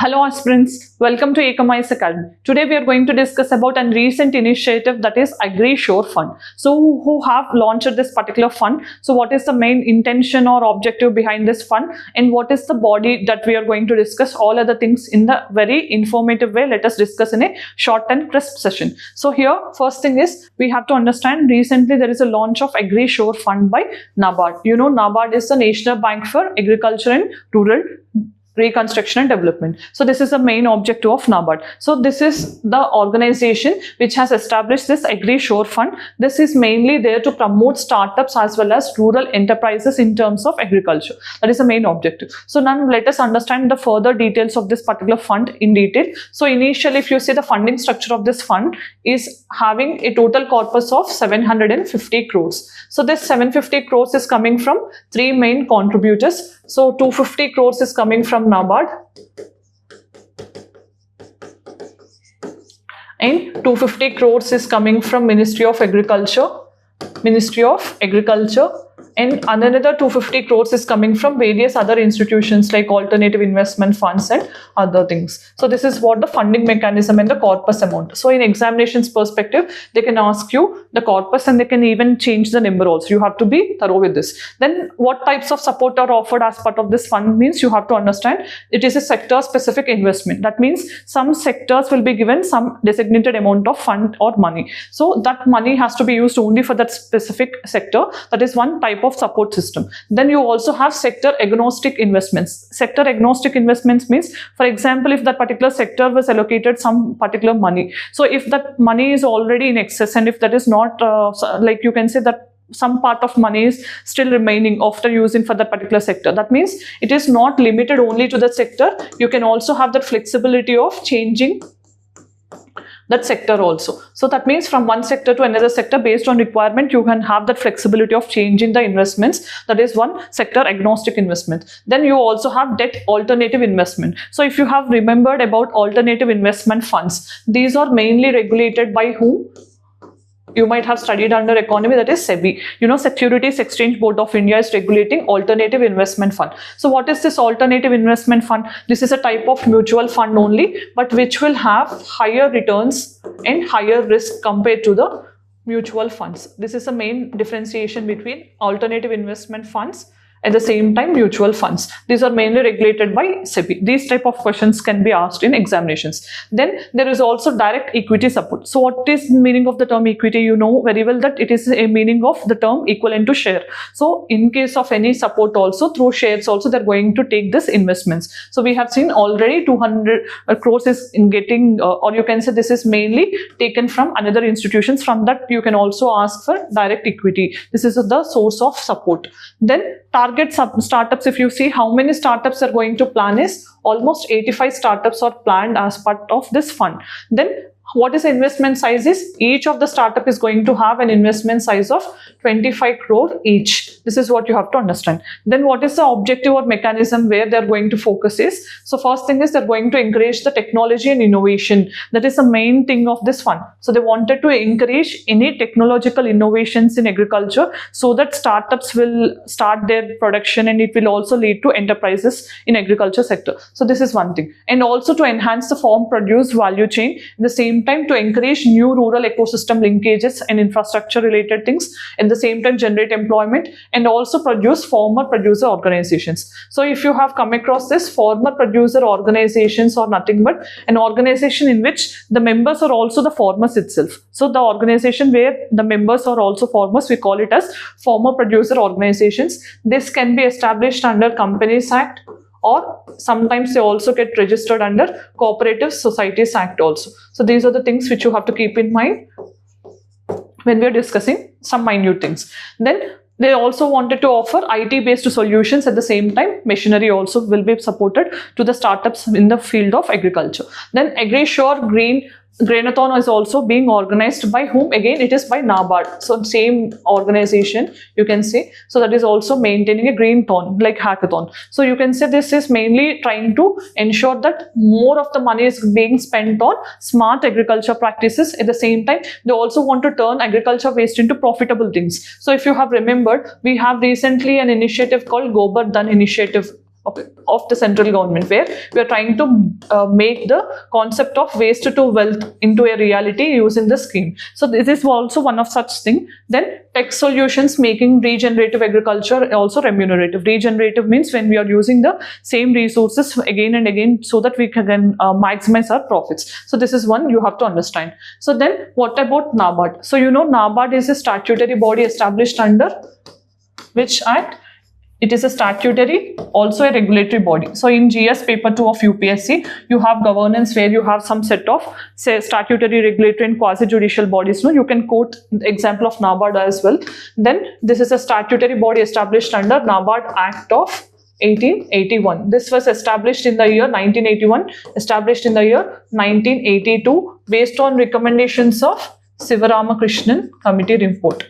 Hello aspirants, welcome to Ekam Academy. Today we are going to discuss about a recent initiative, that is AGRI Shore Fund. So who have launched this particular fund? So what is the main intention or objective behind this fund, and what is the body that we are going to discuss? All other things in the very informative way. Let us discuss in a short and crisp session. So here first thing is we have to understand, recently there is a launch of AGRI Shore Fund by NABARD. You know, NABARD is the National Bank for Agriculture and Rural Reconstruction and Development. So this is the main objective of NABARD. So this is the organization which has established this AGRI Shore Fund. This is mainly there to promote startups as well as rural enterprises in terms of agriculture. That is the main objective. So now let us understand the further details of this particular fund in detail. So initially, if you see the funding structure of this fund is having a total corpus of 750 crores. So this 750 crores is coming from three main contributors. So 250 crores is coming from NABARD and 250 crores is coming from Ministry of Agriculture, and another 250 crores is coming from various other institutions like alternative investment funds and other things. So this is what the funding mechanism and the corpus amount. So in examinations perspective, they can ask you the corpus and they can even change the number also. You have to be thorough with this. Then what types of support are offered as part of this fund means you have to understand it is a sector specific investment. That means some sectors will be given some designated amount of fund or money. So that money has to be used only for that specific sector. That is one type of support system. Then you also have sector agnostic investments. Sector agnostic investments means, for example, if that particular sector was allocated some particular money, so if that money is already in excess and if that is not like you can say that some part of money is still remaining after using for that particular sector, that means it is not limited only to the sector. You can also have that flexibility of changing that sector also. So that means from one sector to another sector, based on requirement, you can have that flexibility of changing the investments. That is one sector agnostic investment. Then you also have debt alternative investment. So if you have remembered about alternative investment funds, these are mainly regulated by whom? You might have studied under economy, that is SEBI. You know, Securities Exchange Board of India is regulating alternative investment fund. So what is this alternative investment fund? This is a type of mutual fund only, but which will have higher returns and higher risk compared to the mutual funds. This is the main differentiation between alternative investment funds at the same time mutual funds. These are mainly regulated by SEBI. These type of questions can be asked in examinations. Then there is also direct equity support. So what is the meaning of the term equity? You know very well that it is a meaning of the term equivalent to share. So in case of any support also through shares also, they're going to take this investments. So we have seen already 200 crores is in getting or you can say this is mainly taken from another institutions. From that you can also ask for direct equity. This is the source of support. Then target startups, if you see how many startups are going to plan, is almost 85 startups are planned as part of this fund. Then what is the investment size is, each of the startup is going to have an investment size of 25 crore each. This is what you have to understand. Then what is the objective or mechanism where they are going to focus is, so first thing is they're going to encourage the technology and innovation. That is the main thing of this fund. So they wanted to encourage any technological innovations in agriculture so that startups will start their production and it will also lead to enterprises in agriculture sector. So this is one thing. And also to enhance the farm produce value chain, in the same time to encourage new rural ecosystem linkages and infrastructure related things, at the same time generate employment and also produce farmer producer organizations. So if you have come across this, farmer producer organizations are nothing but an organization in which the members are also the farmers itself. So the organization where the members are also farmers, we call it as farmer producer organizations. This can be established under Companies Act, or sometimes they also get registered under Cooperative Societies Act also. So these are the things which you have to keep in mind when we are discussing some minute things. Then they also wanted to offer IT based solutions. At the same time, machinery also will be supported to the startups in the field of agriculture. Then AGRI Shore Grainathon is also being organized by whom? Again, it is by NABARD. So same organization you can say. So that is also maintaining a green thon, like hackathon. So you can say this is mainly trying to ensure that more of the money is being spent on smart agriculture practices. At the same time, they also want to turn agriculture waste into profitable things. So if you have remembered, we have recently an initiative called Gobar Dhan initiative of the central government, where we are trying to make the concept of waste to wealth into a reality using the scheme. So this is also one of such thing. Then tech solutions making regenerative agriculture also remunerative. Regenerative means when we are using the same resources again and again so that we can maximize our profits. So this is one you have to understand. So then what about NABARD? So you know NABARD is a statutory body established under which act? It is a statutory, also a regulatory body. So in GS paper 2 of UPSC, you have governance where you have some set of say statutory, regulatory and quasi-judicial bodies. No, you can quote the example of NABARD as well. Then this is a statutory body established under NABARD Act of 1881. This was established in the year 1981, established in the year 1982 based on recommendations of Sivaramakrishnan Committee report.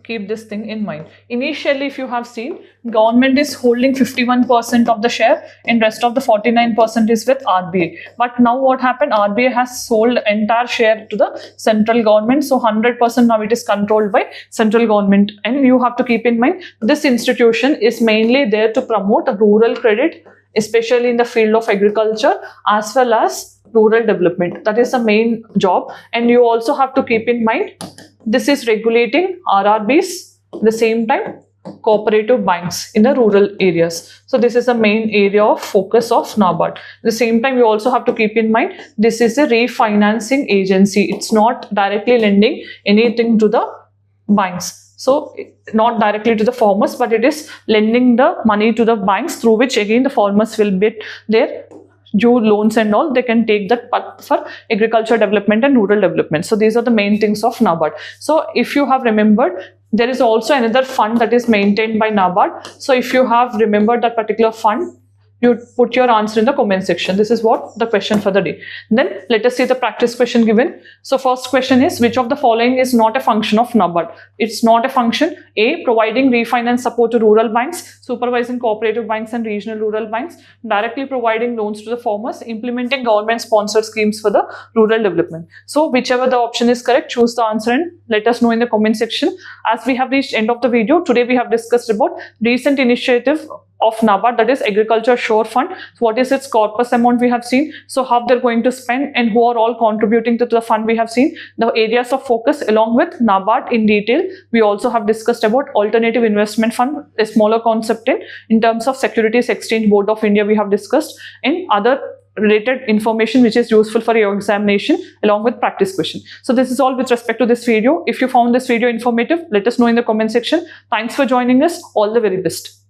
Keep this thing in mind. Initially, if you have seen, government is holding 51% of the share and rest of the 49% is with RBI. But now what happened? RBI has sold entire share to the central government. So 100% now it is controlled by central government. And you have to keep in mind, this institution is mainly there to promote rural credit, especially in the field of agriculture as well as rural development. That is the main job. And you also have to keep in mind, this is regulating RRBs, at the same time cooperative banks in the rural areas. So this is the main area of focus of NABARD. At the same time, you also have to keep in mind, this is a refinancing agency. It's not directly lending anything to the banks. So not directly to the farmers, but it is lending the money to the banks through which again the farmers will get their due loans and all. They can take that for agriculture development and rural development. So these are the main things of NABARD. So if you have remembered, there is also another fund that is maintained by NABARD. So if you have remembered that particular fund, you put your answer in the comment section. This is what the question for the day. Then let us see the practice question given. So first question is, which of the following is not a function of NABARD? It's not a function. A, providing refinance support to rural banks, supervising cooperative banks and regional rural banks, directly providing loans to the farmers, implementing government sponsored schemes for the rural development. So whichever the option is correct, choose the answer and let us know in the comment section. As we have reached end of the video, today we have discussed about recent initiative of NABARD, that is Agriculture Shore Fund. So what is its corpus amount we have seen, so how they're going to spend and who are all contributing to the fund we have seen, the areas of focus along with NABARD in detail. We also have discussed about alternative investment fund, a smaller concept in terms of Securities Exchange Board of India we have discussed, and other related information which is useful for your examination along with practice question. So this is all with respect to this video. If you found this video informative, let us know in the comment section. Thanks for joining us. All the very best.